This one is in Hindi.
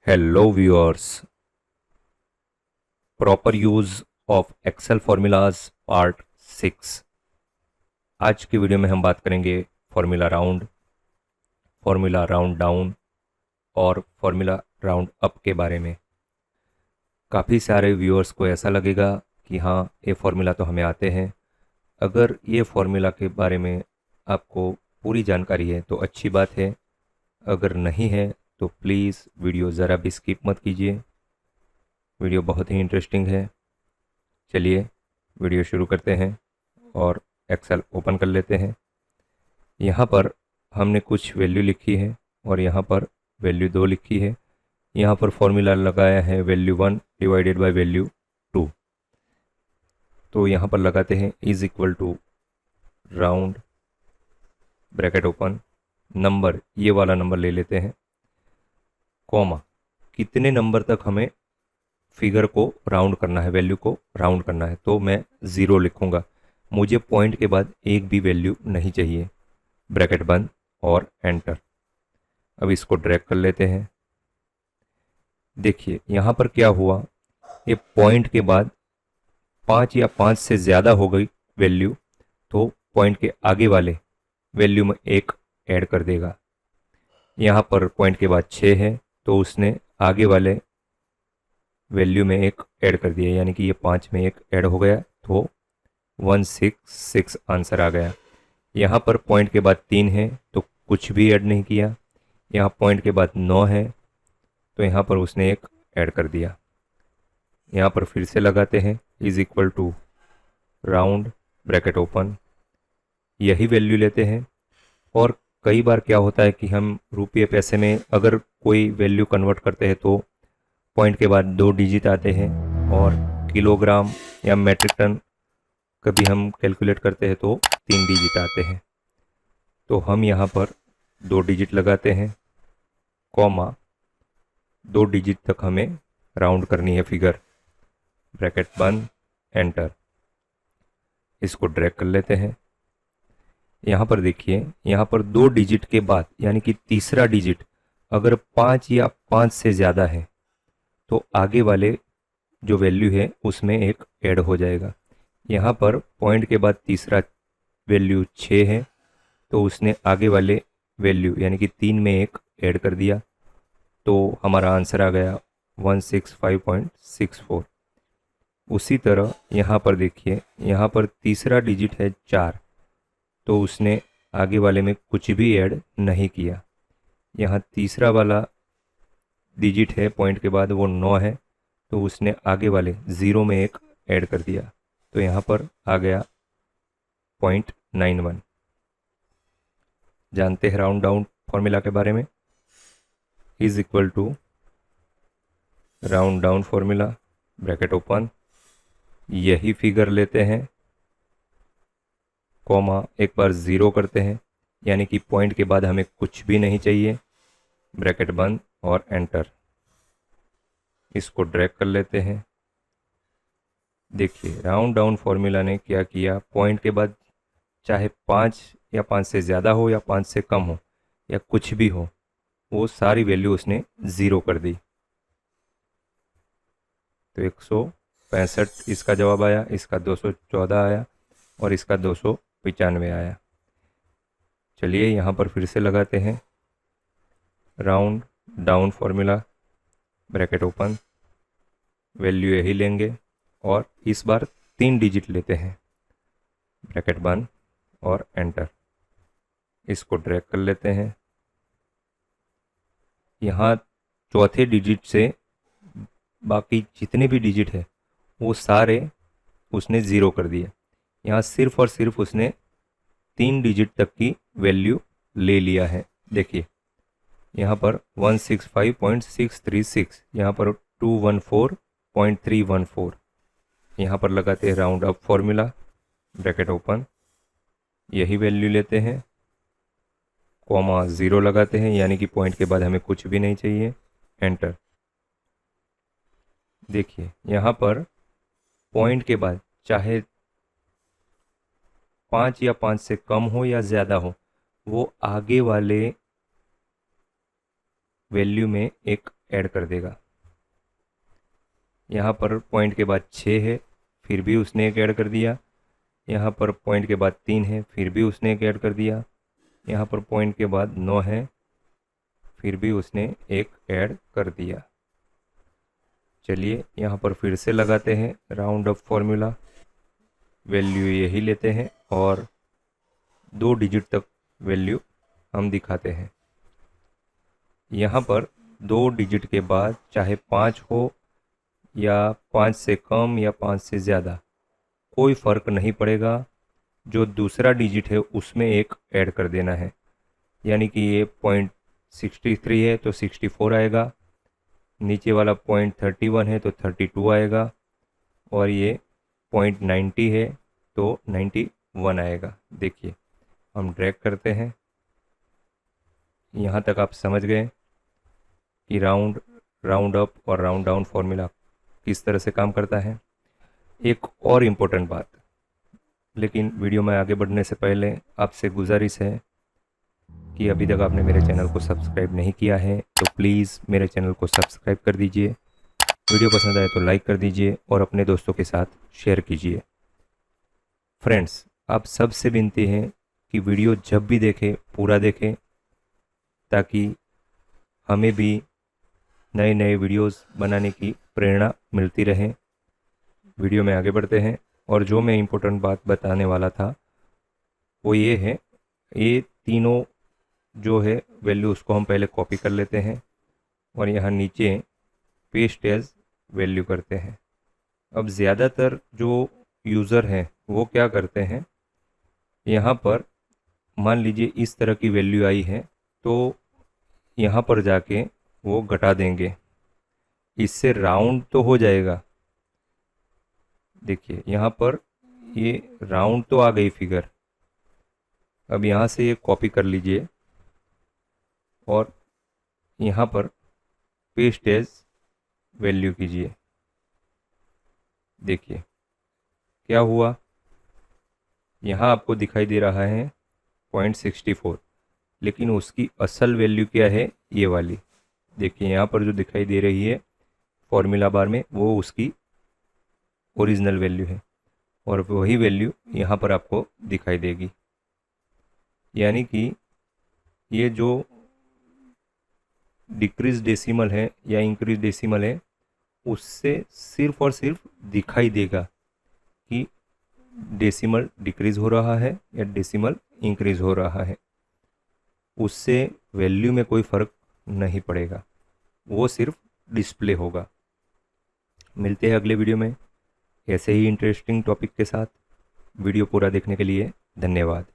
Hello viewers, proper use of Excel formulas part 6। आज की वीडियो में हम बात करेंगे formula round, formula round down और फॉर्मूला राउंड अप के बारे में। काफ़ी सारे व्यूअर्स को ऐसा लगेगा कि हाँ, ये फॉर्मूला तो हमें आते हैं। अगर ये फॉर्मूला के बारे में आपको पूरी जानकारी है तो अच्छी बात है, अगर नहीं है तो प्लीज़ वीडियो ज़रा भी स्किप मत कीजिए। वीडियो बहुत ही इंटरेस्टिंग है। चलिए वीडियो शुरू करते हैं और एक्सेल ओपन कर लेते हैं। यहाँ पर हमने कुछ वैल्यू लिखी है और यहाँ पर वैल्यू 2 लिखी है। यहाँ पर फॉर्मूला लगाया है वैल्यू 1 डिवाइडेड बाय वैल्यू 2। तो यहाँ पर लगाते हैं is equal to round bracket open, number, ये वाला नंबर ले लेते हैं, कॉमा, कितने नंबर तक हमें फिगर को राउंड करना है, वैल्यू को राउंड करना है। तो मैं 0 लिखूंगा, मुझे पॉइंट के बाद एक भी वैल्यू नहीं चाहिए। ब्रैकेट बंद और एंटर। अब इसको ड्रैग कर लेते हैं। देखिए यहाँ पर क्या हुआ, ये पॉइंट के बाद 5 या 5 से ज़्यादा हो गई वैल्यू तो पॉइंट के आगे वाले वैल्यू में 1 ऐड कर देगा। यहाँ पर पॉइंट के बाद 6 है तो उसने आगे वाले वैल्यू में 1 ऐड कर दिया, यानी कि ये 5 में 1 ऐड हो गया तो 166 आंसर आ गया। यहाँ पर पॉइंट के बाद 3 है तो कुछ भी ऐड नहीं किया। यहाँ पॉइंट के बाद 9 है तो यहाँ पर उसने 1 ऐड कर दिया। यहाँ पर फिर से लगाते हैं is equal to round bracket open, यही वैल्यू लेते हैं। और कई बार क्या होता है कि हम रुपये पैसे में अगर कोई वैल्यू कन्वर्ट करते हैं तो पॉइंट के बाद 2 डिजिट आते हैं, और किलोग्राम या मेट्रिक टन कभी हम कैलकुलेट करते हैं तो 3 डिजिट आते हैं। तो हम यहाँ पर 2 डिजिट लगाते हैं, कॉमा, 2 डिजिट तक हमें राउंड करनी है फिगर। ब्रैकेट बंद, एंटर। इसको ड्रैग कर लेते हैं। यहाँ पर देखिए, यहाँ पर 2 डिजिट के बाद यानी कि तीसरा डिजिट अगर 5 या 5 से ज़्यादा है तो आगे वाले जो वैल्यू है उसमें 1 ऐड हो जाएगा। यहाँ पर पॉइंट के बाद तीसरा वैल्यू 6 है तो उसने आगे वाले वैल्यू यानी कि 3 में 1 ऐड कर दिया तो हमारा आंसर आ गया 165.64। उसी तरह यहाँ पर देखिए, यहाँ पर तीसरा डिजिट है 4 तो उसने आगे वाले में कुछ भी ऐड नहीं किया। यहाँ तीसरा वाला डिजिट है पॉइंट के बाद वो 9 है तो उसने आगे वाले 0 में 1 ऐड कर दिया तो यहाँ पर आ गया 0.91। जानते हैं राउंड डाउन फॉर्मूला के बारे में, is equal to round down formula bracket open, यही फिगर लेते हैं, कॉमा, एक बार 0 करते हैं यानी कि पॉइंट के बाद हमें कुछ भी नहीं चाहिए। ब्रैकेट बंद और एंटर। इसको ड्रैग कर लेते हैं। देखिए राउंड डाउन फॉर्मूला ने क्या किया, पॉइंट के बाद चाहे 5 या 5 से ज़्यादा हो या 5 से कम हो या कुछ भी हो, वो सारी वैल्यू उसने 0 कर दी। तो 165 इसका जवाब आया, इसका 214 आया और इसका 295 आया। चलिए यहाँ पर फिर से लगाते हैं round down formula bracket open, value यही लेंगे और इस बार 3 डिजिट लेते हैं। ब्रैकेट बंद और एंटर। इसको ड्रैग कर लेते हैं। यहाँ चौथे डिजिट से बाकी जितने भी डिजिट है वो सारे उसने 0 कर दिए। यहाँ सिर्फ और सिर्फ उसने 3 डिजिट तक की वैल्यू ले लिया है। देखिए यहाँ पर 165.636, यहाँ पर 214.314। यहाँ पर लगाते हैं round up formula bracket open, यही वैल्यू लेते हैं, कॉमा 0 लगाते हैं यानी कि पॉइंट के बाद हमें कुछ भी नहीं चाहिए। एंटर। देखिए यहाँ पर पॉइंट के बाद चाहे 5 या 5 से कम हो या ज़्यादा हो, वो आगे वाले वैल्यू में 1 ऐड कर देगा। यहाँ पर पॉइंट के बाद 6 है, फिर भी उसने एक ऐड कर दिया। यहाँ पर पॉइंट के बाद 3 है, फिर भी उसने एक ऐड कर दिया। यहाँ पर पॉइंट के बाद 9 है, फिर भी उसने एक ऐड कर दिया। चलिए यहाँ पर फिर से लगाते हैं राउंड अप फॉर्मूला, वैल्यू यही लेते हैं और 2 डिजिट तक वैल्यू हम दिखाते हैं। यहाँ पर 2 डिजिट के बाद चाहे 5 हो या 5 से कम या 5 से ज़्यादा, कोई फ़र्क नहीं पड़ेगा। जो दूसरा डिजिट है उसमें एक ऐड कर देना है। यानी कि ये पॉइंट 63 है तो 64 आएगा, नीचे वाला पॉइंट 31 है तो 32 आएगा, और ये पॉइंट 90 है तो 91 आएगा। देखिए हम ड्रैग करते हैं। यहाँ तक आप समझ गए कि राउंड अप और राउंड डाउन फॉर्मूला किस तरह से काम करता है। एक और इम्पोर्टेंट बात, लेकिन वीडियो में आगे बढ़ने से पहले आपसे गुजारिश है कि अभी तक आपने मेरे चैनल को सब्सक्राइब नहीं किया है तो प्लीज़ मेरे चैनल को सब्सक्राइब कर दीजिए। वीडियो पसंद आए तो लाइक कर दीजिए और अपने दोस्तों के साथ शेयर कीजिए। फ्रेंड्स, आप सबसे विनती है कि वीडियो जब भी देखें पूरा देखें, ताकि हमें भी नए नए वीडियोस बनाने की प्रेरणा मिलती रहे। वीडियो में आगे बढ़ते हैं, और जो मैं इम्पोर्टेंट बात बताने वाला था वो ये है, ये तीनों जो है वैल्यू उसको हम पहले कॉपी कर लेते हैं और यहाँ नीचे पेस्ट एज वैल्यू करते हैं। अब ज़्यादातर जो यूज़र हैं वो क्या करते हैं, यहाँ पर मान लीजिए इस तरह की वैल्यू आई है तो यहाँ पर जाके वो घटा देंगे, इससे राउंड तो हो जाएगा। देखिए यहाँ पर ये राउंड तो आ गई फिगर। अब यहाँ से ये कॉपी कर लीजिए और यहाँ पर पेस्ट एज वैल्यू कीजिए। देखिए क्या हुआ, यहाँ आपको दिखाई दे रहा है 0.64, लेकिन उसकी असल वैल्यू क्या है, ये वाली। देखिए यहाँ पर जो दिखाई दे रही है फॉर्मूला बार में, वो उसकी ओरिजिनल वैल्यू है, और वही वैल्यू यहाँ पर आपको दिखाई देगी। यानी कि ये जो डिक्रीज डेसिमल है या इंक्रीज डेसिमल है, उससे सिर्फ और सिर्फ दिखाई देगा कि डेसिमल डिक्रीज हो रहा है या डेसिमल इंक्रीज हो रहा है। उससे वैल्यू में कोई फ़र्क नहीं पड़ेगा, वो सिर्फ डिस्प्ले होगा। मिलते हैं अगले वीडियो में ऐसे ही इंटरेस्टिंग टॉपिक के साथ। वीडियो पूरा देखने के लिए धन्यवाद।